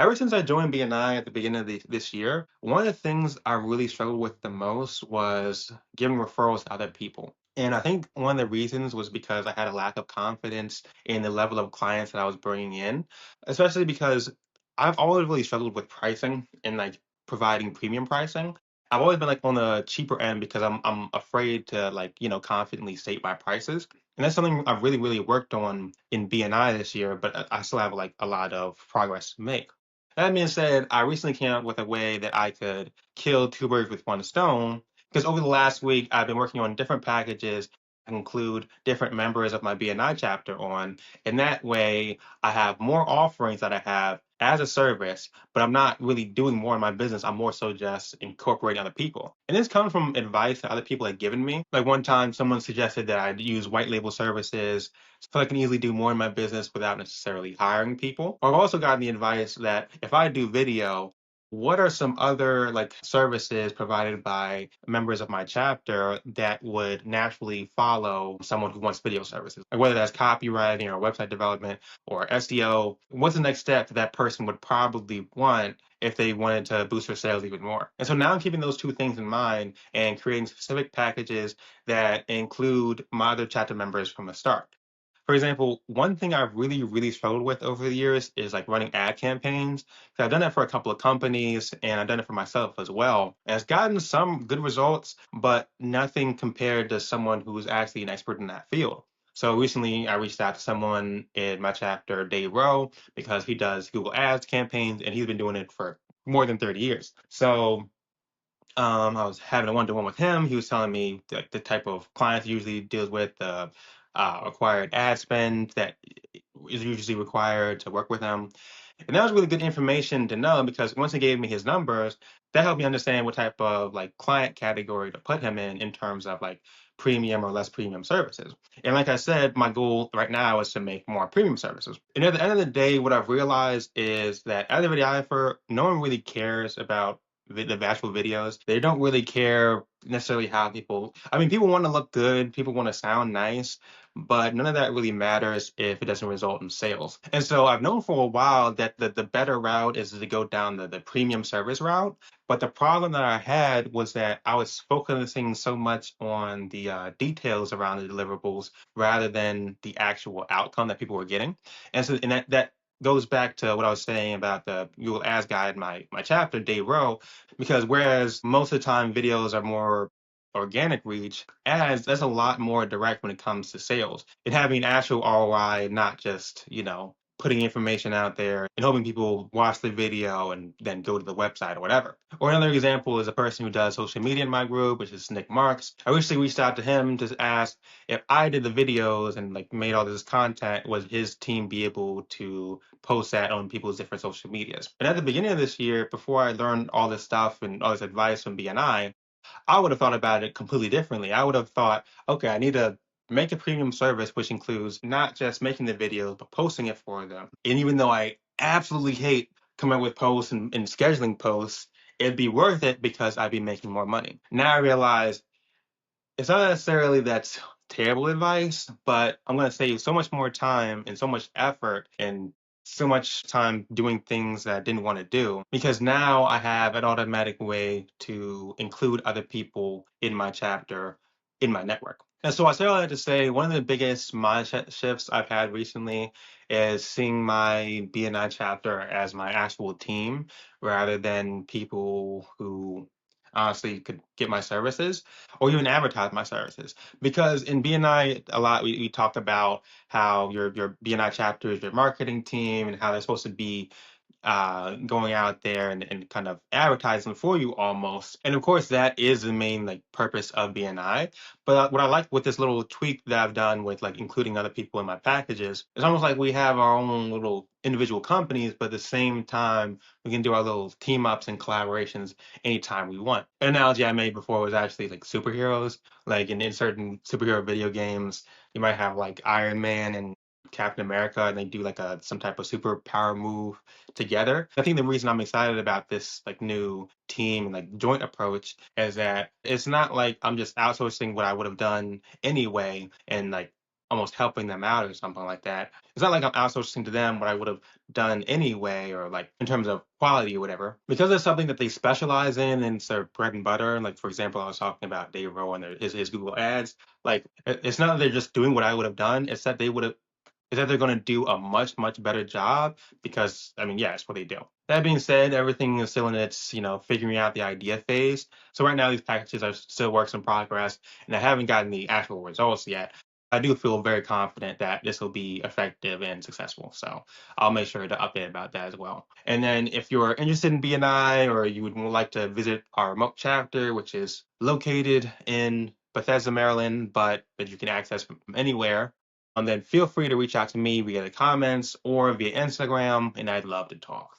Ever since I joined BNI at the beginning of this year, one of the things I really struggled with the most was giving referrals to other people. And I think one of the reasons was because I had a lack of confidence in the level of clients that I was bringing in, especially because I've always really struggled with pricing and like providing premium pricing. I've always been like on the cheaper end because I'm afraid to confidently state my prices. And that's something I've really worked on in BNI this year, but I still have like a lot of progress to make. That being said, I recently came up with a way that I could kill two birds with one stone because over the last week, I've been working on different packages to include different members of my BNI chapter on. And that way, I have more offerings that I have as a service, but I'm not really doing more in my business. I'm more so just incorporating other people. And this comes from advice that other people had given me. Like one time, someone suggested that I use white label services so I can easily do more in my business without necessarily hiring people. I've also gotten the advice that if I do video, what are some other like services provided by members of my chapter that would naturally follow someone who wants video services? Like whether that's copywriting or website development or SEO, what's the next step that person would probably want if they wanted to boost their sales even more? And so now I'm keeping those two things in mind and creating specific packages that include my other chapter members from the start. For example, one thing I've really struggled with over the years is like running ad campaigns. So I've done that for a couple of companies and I've done it for myself as well. And it's gotten some good results, but nothing compared to someone who's actually an expert in that field. So recently I reached out to someone in my chapter, Dave Rowe, because he does Google Ads campaigns and he's been doing it for more than 30 years. So I was having a one-to-one with him. He was telling me the type of clients he usually deals with, the required ad spend that is usually required to work with him. And that was really good information to know because once he gave me his numbers, that helped me understand what type of like client category to put him in terms of like premium or less premium services. And like I said, my goal right now is to make more premium services. And at the end of the day, what I've realized is that as a videographer, no one really cares about the actual videos. They don't really care necessarily how people, I mean, people want to look good, people want to sound nice, but none of that really matters if it doesn't result in sales. And so I've known for a while that the better route is to go down the premium service route. But the problem that I had was that I was focusing so much on the details around the deliverables rather than the actual outcome that people were getting. And that goes back to what I was saying about the Google Ads guy in my chapter, Dave Rowe, because whereas most of the time videos are more organic reach, ads, that's a lot more direct when it comes to sales and having actual ROI, not just, putting information out there and hoping people watch the video and then go to the website or whatever. Or another example is a person who does social media in my group, which is Nick Marks. I recently reached out to him to ask if I did the videos and like made all this content, would his team be able to post that on people's different social medias? And at the beginning of this year, before I learned all this stuff and all this advice from BNI, I would have thought about it completely differently. I would have thought, okay, I need to make a premium service, which includes not just making the videos, but posting it for them. And even though I absolutely hate coming up with posts and scheduling posts, it'd be worth it because I'd be making more money. Now I realize it's not necessarily that's terrible advice, but I'm going to save so much more time and so much effort and so much time doing things that I didn't want to do because now I have an automatic way to include other people in my chapter in my network. And so I say all that to say one of the biggest mindset shifts I've had recently is seeing my BNI chapter as my actual team rather than people who honestly could get my services or even advertise my services. Because in BNI, a lot we talk about how your BNI chapter is your marketing team and how they're supposed to be going out there and kind of advertising for you almost. And of course, that is the main like purpose of BNI. But what I like with this little tweak that I've done with like including other people in my packages, it's almost like we have our own little individual companies, but at the same time, we can do our little team ups and collaborations anytime we want. An analogy I made before was actually like superheroes, like in certain superhero video games, you might have like Iron Man and Captain America, and they do like some type of superpower move together. I think the reason I'm excited about this like new team and like joint approach is that it's not like I'm just outsourcing what I would have done anyway and like almost helping them out or something like that. It's not like I'm outsourcing to them what I would have done anyway, or like in terms of quality or whatever. Because it's something that they specialize in and it's their bread and butter. Like for example, I was talking about Dave Rowe and his Google ads. Like it's not that they're just doing what I would have done, it's that they're going to do a much, much better job because, I mean, yeah, it's what they do. That being said, everything is still in its, figuring out the idea phase. So right now, these packages are still works in progress, and I haven't gotten the actual results yet. I do feel very confident that this will be effective and successful. So I'll make sure to update about that as well. And then if you're interested in BNI or you would like to visit our remote chapter, which is located in Bethesda, Maryland, but that you can access from anywhere, then feel free to reach out to me via the comments or via Instagram, and I'd love to talk.